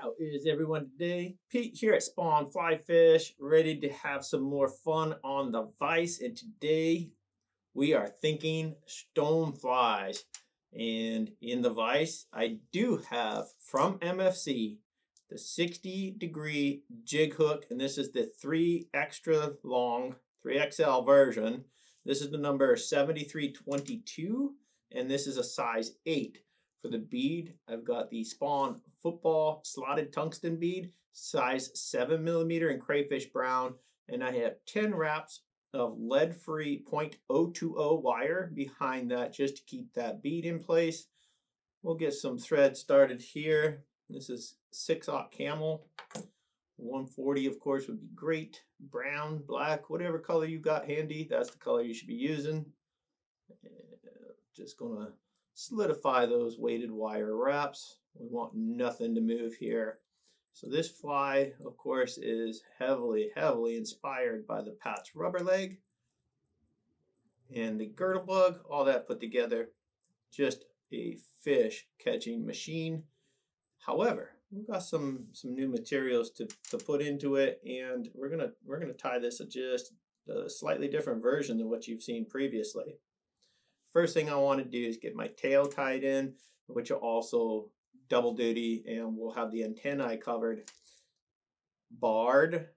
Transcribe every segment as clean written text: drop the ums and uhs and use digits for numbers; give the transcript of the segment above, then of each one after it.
How is everyone today? Pete here at Spawn Fly Fish, ready to have some more fun on the vise. And today we are thinking stone flies. And in the vise, I do have from MFC the 60-degree jig hook, and this is the 3 extra long 3XL version. This is the number 7322, and this is a size 8. For the bead, I've got the Spawn football slotted tungsten bead, size 7mm in crayfish brown, and I have 10 wraps of lead-free .020 wire behind that just to keep that bead in place. We'll get some thread started here. This is 6/0 Camel. 140, of course, would be great. Brown, black, whatever color you got handy, that's the color you should be using. Just gonna solidify those weighted wire wraps. We want nothing to move here. So this fly, of course, is heavily inspired by the Pat's Rubberleg and the Girdle Bug, all that put together. Just a fish catching machine. However, we've got some new materials to put into it, and we're gonna tie this just a slightly different version than what you've seen previously. First thing I want to do is get my tail tied in, which will also double duty, and we'll have the antennae covered. Barred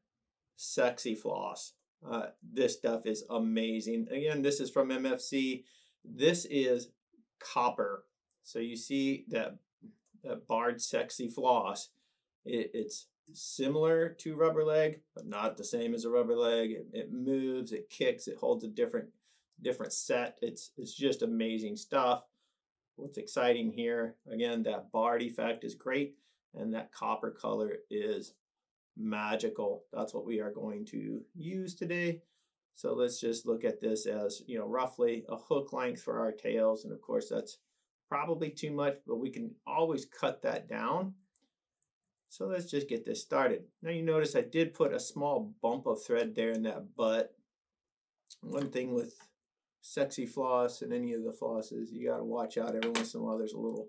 Sexi floss. This stuff is amazing. Again, this is from MFC. This is copper. So you see that barred Sexi floss. It's similar to Rubberleg, but not the same as a Rubberleg. It moves, it kicks, it holds a different set. It's just amazing stuff. What's exciting here, again, that barred effect is great, and that copper color is magical. That's what we are going to use today. So let's just look at this as, roughly a hook length for our tails, and of course that's probably too much, but we can always cut that down. So let's just get this started. Now you notice I did put a small bump of thread there in that butt. One thing with Sexi floss and any of the flosses, you got to watch out. Every once in a while there's a little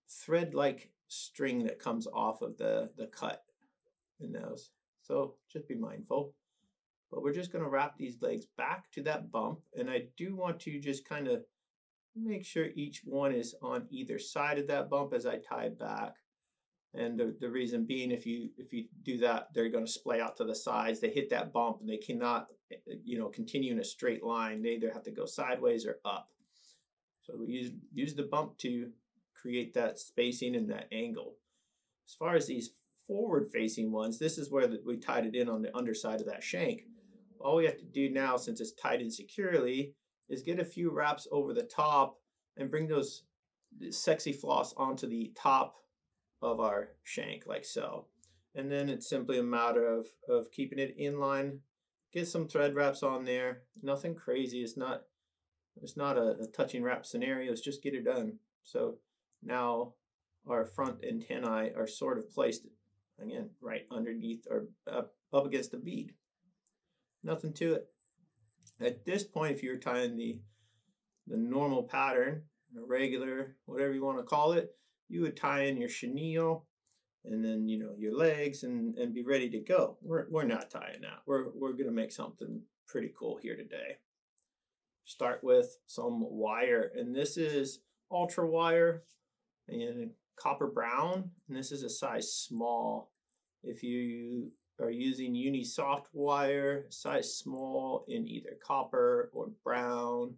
thread-like string that comes off of the cut in those. So just be mindful. But we're just going to wrap these legs back to that bump, and I do want to just kind of make sure each one is on either side of that bump as I tie it back. And the reason being, if you do that, they're going to splay out to the sides. They hit that bump and they cannot, continue in a straight line. They either have to go sideways or up. So we use the bump to create that spacing and that angle. As far as these forward-facing ones, this is where we tied it in on the underside of that shank. All we have to do now, since it's tied in securely, is get a few wraps over the top and bring those Sexi floss onto the top of our shank like so. And then it's simply a matter of keeping it in line. Get some thread wraps on there. Nothing crazy. It's not a touching wrap scenario. It's just get it done. So now our front antennae are sort of placed, again, right underneath or up against the bead. Nothing to it. At this point, if you're tying the normal pattern, a regular, whatever you want to call it, you would tie in your chenille and then, your legs and be ready to go. We're not tying that. We're going to make something pretty cool here today. Start with some wire, and this is ultra wire and copper brown, and this is a size small. If you are using uni soft wire, size small in either copper or brown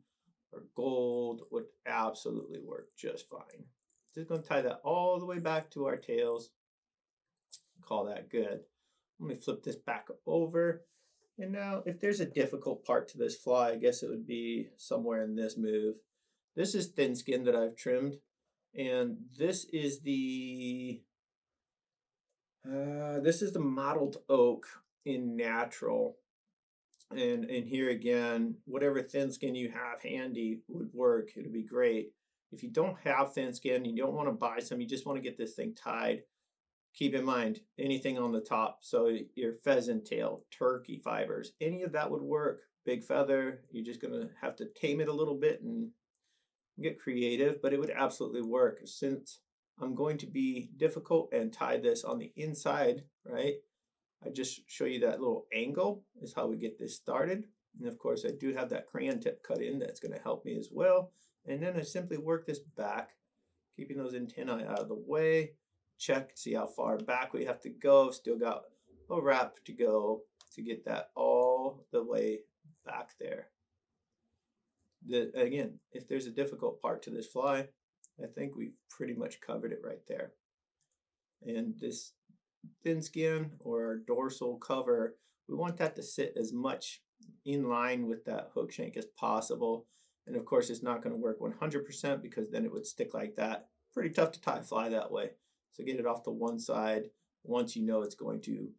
or gold would absolutely work just fine. Just going to tie that all the way back to our tails. Call that good. Let me flip this back over. And now, if there's a difficult part to this fly, I guess it would be somewhere in this move. This is thin skin that I've trimmed. And this is the mottled oak in natural. And here again, whatever thin skin you have handy would work. It would be great. If you don't have thin skin, you don't want to buy some, you just want to get this thing tied, keep in mind anything on the top. So your pheasant tail, turkey fibers, any of that would work. Big feather, you're just going to have to tame it a little bit and get creative, but it would absolutely work. Since I'm going to be difficult and tie this on the inside, right? I just show you that little angle is how we get this started. And of course I do have that crayon tip cut in that's going to help me as well. And then I simply work this back, keeping those antennae out of the way. Check, see how far back we have to go. Still got a wrap to go to get that all the way back there. Again, if there's a difficult part to this fly, I think we've pretty much covered it right there. And this thin skin or our dorsal cover, we want that to sit as much in line with that hook shank as possible. And of course, it's not going to work 100% because then it would stick like that. Pretty tough to tie a fly that way. So get it off to one side once you know it's going to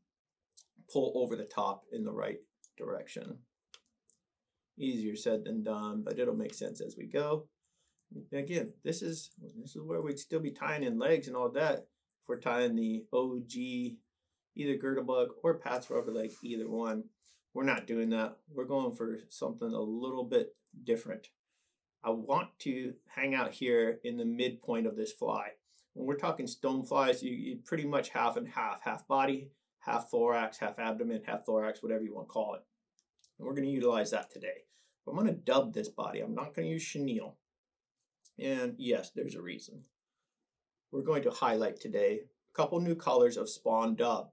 pull over the top in the right direction. Easier said than done, but it'll make sense as we go. Again, this is where we'd still be tying in legs and all that if we're tying the OG, either Girdle Bug or Pat's Rubberleg, either one. We're not doing that. We're going for something a little bit different. I want to hang out here in the midpoint of this fly. When we're talking stoneflies, you pretty much half and half body, half thorax, half abdomen, half thorax, whatever you want to call it. And we're going to utilize that today. But I'm going to dub this body. I'm not going to use chenille. And yes, there's a reason. We're going to highlight today a couple new colors of spawn dub.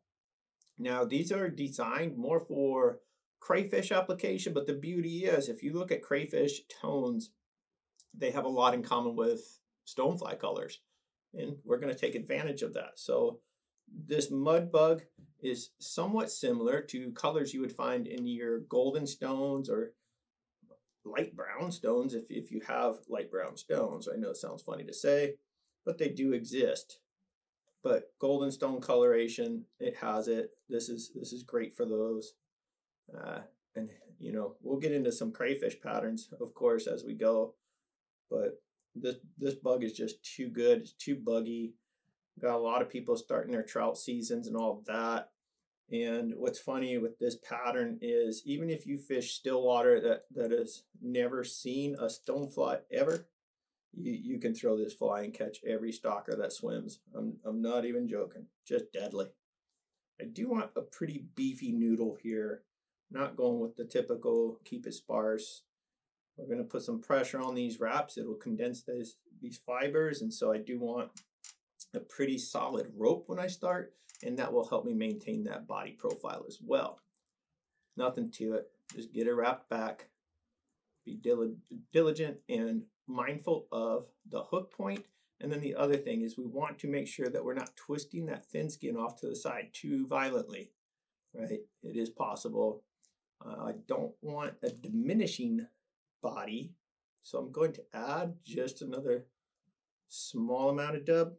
Now, these are designed more for crayfish application, but the beauty is if you look at crayfish tones, they have a lot in common with stonefly colors. And we're going to take advantage of that. So this mud bug is somewhat similar to colors you would find in your golden stones or light brown stones if you have light brown stones. I know it sounds funny to say, but they do exist. But golden stone coloration, it has it. This is great for those. And you know, we'll get into some crayfish patterns, of course, as we go. But this bug is just too good. It's too buggy. Got a lot of people starting their trout seasons and all of that. And what's funny with this pattern is even if you fish still water that has never seen a stonefly ever, you can throw this fly and catch every stalker that swims. I'm not even joking. Just deadly. I do want a pretty beefy noodle here. Not going with the typical keep it sparse. We're going to put some pressure on these wraps. It'll condense these fibers. And so I do want a pretty solid rope when I start. And that will help me maintain that body profile as well. Nothing to it. Just get it wrapped back. Be diligent and mindful of the hook point. And then the other thing is we want to make sure that we're not twisting that thin skin off to the side too violently, right? It is possible. I don't want a diminishing body, so I'm going to add just another small amount of dub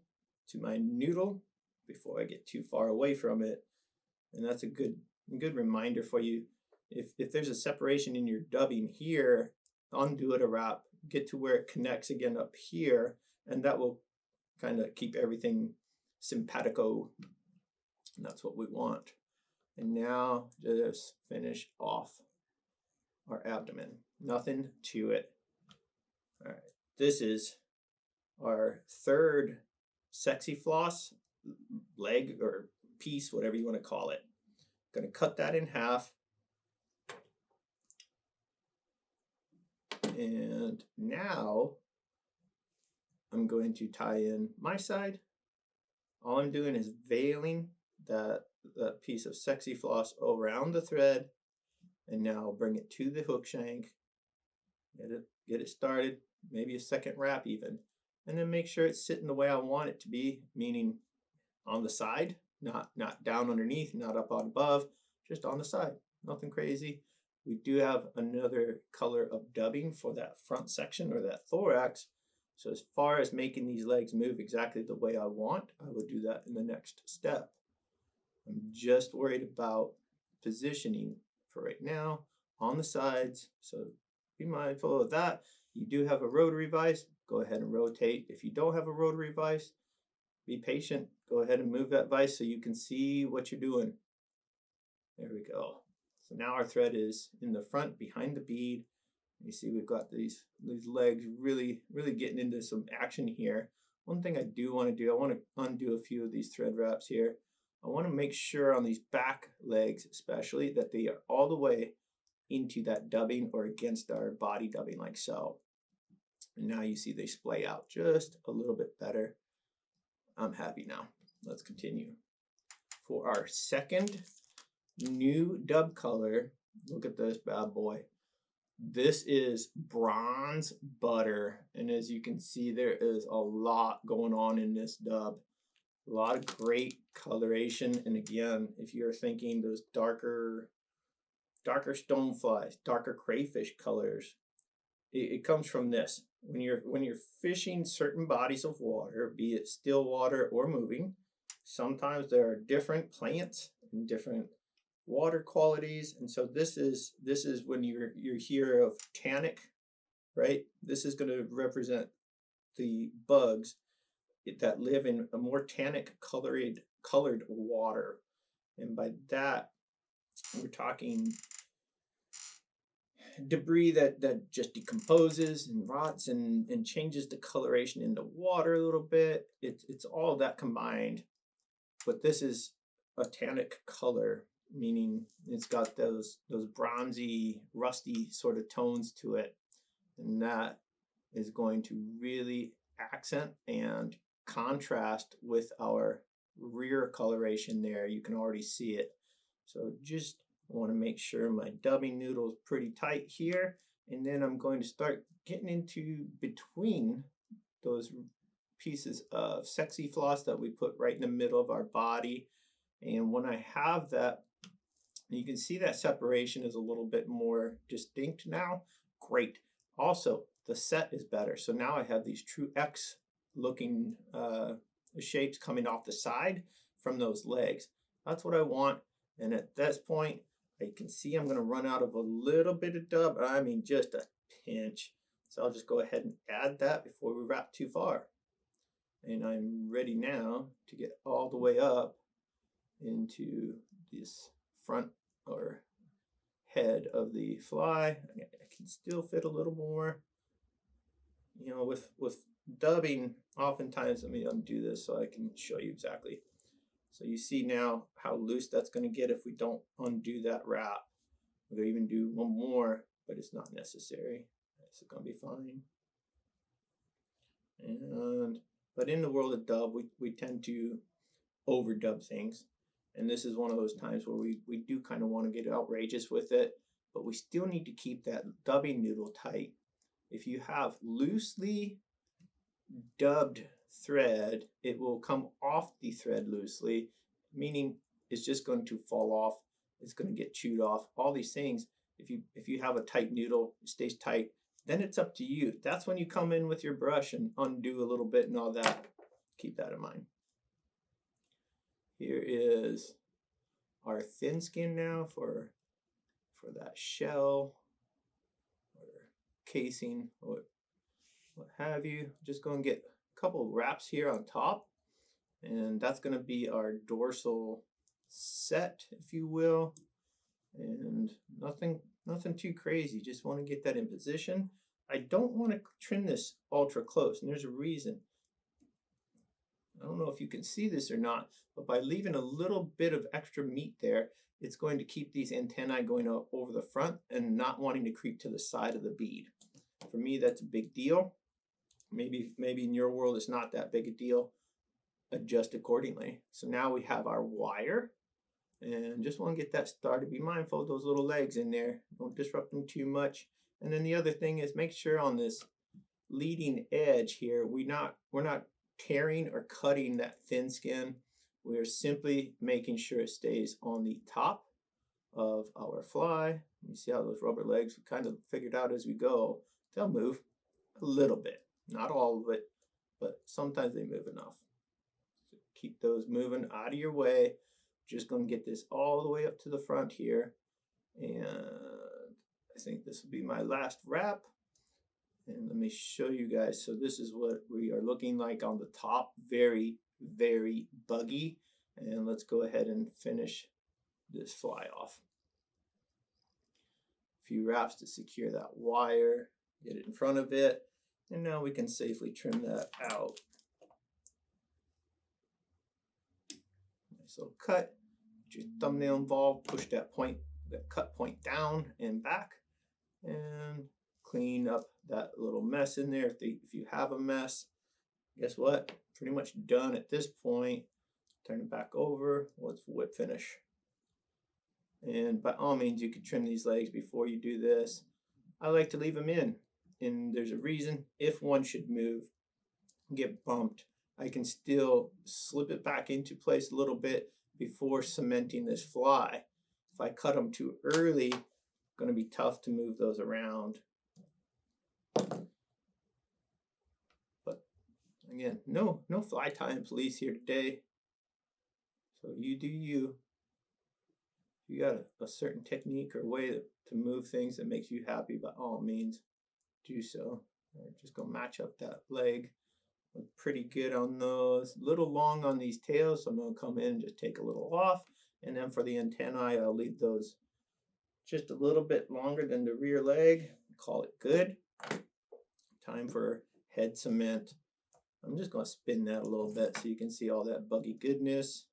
to my noodle before I get too far away from it. And that's a good reminder for you. If there's a separation in your dubbing here, undo it a wrap, get to where it connects again up here, and that will kind of keep everything simpatico. And that's what we want. And now just finish off our abdomen. Nothing to it. All right, this is our third Sexi floss leg or piece, whatever you want to call it. Going to cut that in half. And now I'm going to tie in my side. All I'm doing is veiling that piece of Sexi floss around the thread, and now I'll bring it to the hook shank, get it started, maybe a second wrap even, and then make sure it's sitting the way I want it to be, meaning on the side, not down underneath, not up on above, just on the side. Nothing crazy. We do have another color of dubbing for that front section or that thorax. So as far as making these legs move exactly the way I want, I would do that in the next step. I'm just worried about positioning for right now on the sides. So be mindful of that. You do have a rotary vise, go ahead and rotate. If you don't have a rotary vise, be patient. Go ahead and move that vise so you can see what you're doing. There we go. So now our thread is in the front behind the bead. You see we've got these legs really getting into some action here. one thing I do want to do, I want to undo a few of these thread wraps here. I want to make sure on these back legs especially that they are all the way into that dubbing or against our body dubbing like so. And now you see they splay out just a little bit better. I'm happy now. Let's continue. For our second new dub color, look at this bad boy. This is bronze butter, and as you can see, there is a lot going on in this dub. A lot of great coloration, and again, if you're thinking those darker stoneflies, darker crayfish colors, it comes from this. When you're fishing certain bodies of water, be it still water or moving, sometimes there are different plants and different water qualities, and so this is when you're here of tannic, right? This is going to represent the bugs that live in a more tannic colored water, and by that we're talking debris that just decomposes and rots and changes the coloration in the water a little bit. It's all of that combined, but this is a tannic color, meaning it's got those bronzy, rusty sort of tones to it, and that is going to really accent and contrast with our rear coloration there. You can already see it. So just want to make sure my dubbing noodle is pretty tight here, and then I'm going to start getting into between those pieces of Sexi floss that we put right in the middle of our body. And when I have that, you can see that separation is a little bit more distinct now. Great. Also, the set is better. So now I have these true X looking shapes coming off the side from those legs. That's what I want. And at this point, I can see I'm going to run out of a little bit of dub. I mean, just a pinch. So I'll just go ahead and add that before we wrap too far. And I'm ready now to get all the way up into this front or head of the fly. I can still fit a little more. You know, with dubbing, oftentimes, let me undo this so I can show you exactly. So you see now how loose that's going to get if we don't undo that wrap. We'll even do one more, but it's not necessary. It's going to be fine. But in the world of dub, we tend to overdub things. And this is one of those times where we do kind of want to get outrageous with it, but we still need to keep that dubbing noodle tight. If you have loosely dubbed thread, it will come off the thread loosely, meaning it's just going to fall off. It's going to get chewed off. All these things, if you have a tight noodle, it stays tight, then it's up to you. That's when you come in with your brush and undo a little bit and all that. Keep that in mind. Here is our thin skin now for that shell or casing or what have you. Just go and get a couple wraps here on top, and that's going to be our dorsal set, if you will. And nothing too crazy. Just want to get that in position. I don't want to trim this ultra close, and there's a reason. I don't know if you can see this or not, but by leaving a little bit of extra meat there, it's going to keep these antennae going over the front and not wanting to creep to the side of the bead. For me, that's a big deal. Maybe in your world it's not that big a deal. Adjust accordingly. So now we have our wire, and just want to get that started. Be mindful of those little legs in there. Don't disrupt them too much. And then the other thing is make sure on this leading edge here, we're not tearing or cutting that thin skin. We are simply making sure it stays on the top of our fly. You see how those rubber legs, we kind of figured out as we go, they'll move a little bit, not all of it, but sometimes they move enough. So keep those moving out of your way. Just going to get this all the way up to the front here, and I think this will be my last wrap. And let me show you guys. So this is what we are looking like on the top. Very, very buggy. And let's go ahead and finish this fly off. A few wraps to secure that wire. Get it in front of it. And now we can safely trim that out. So cut, get your thumbnail involved, push that point, that cut point down and back, and clean up that little mess in there. If you have a mess, guess what? Pretty much done at this point. Turn it back over. Let's whip finish. And by all means, you could trim these legs before you do this. I like to leave them in, and there's a reason. If one should move, get bumped, I can still slip it back into place a little bit before cementing this fly. If I cut them too early, it's going to be tough to move those around. But again, no fly tying police here today. So you do you. If you got a certain technique or way to move things that makes you happy, by all means, do so. Right, just go match up that leg. Look pretty good on those. A little long on these tails, so I'm going to come in and just take a little off. And then for the antennae, I'll leave those just a little bit longer than the rear leg. Call it good. Time for head cement. I'm just going to spin that a little bit so you can see all that buggy goodness.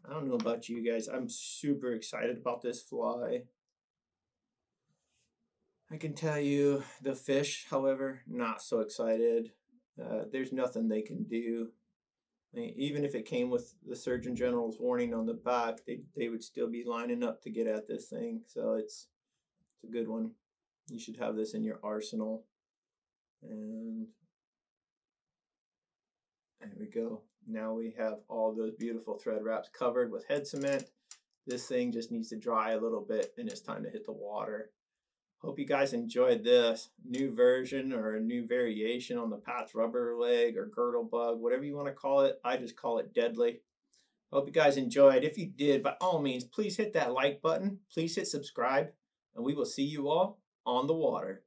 I don't know about you guys. I'm super excited about this fly. I can tell you the fish, however, not so excited. There's nothing they can do. I mean, even if it came with the Surgeon General's warning on the back, they would still be lining up to get at this thing. So it's a good one. You should have this in your arsenal. And there we go. Now we have all those beautiful thread wraps covered with head cement. This thing just needs to dry a little bit, and it's time to hit the water. Hope you guys enjoyed this new version or a new variation on the Pat's Rubberleg or Girdle Bug, whatever you want to call it. I just call it deadly. Hope you guys enjoyed. If you did, by all means, please hit that like button. Please hit subscribe, and we will see you all on the water.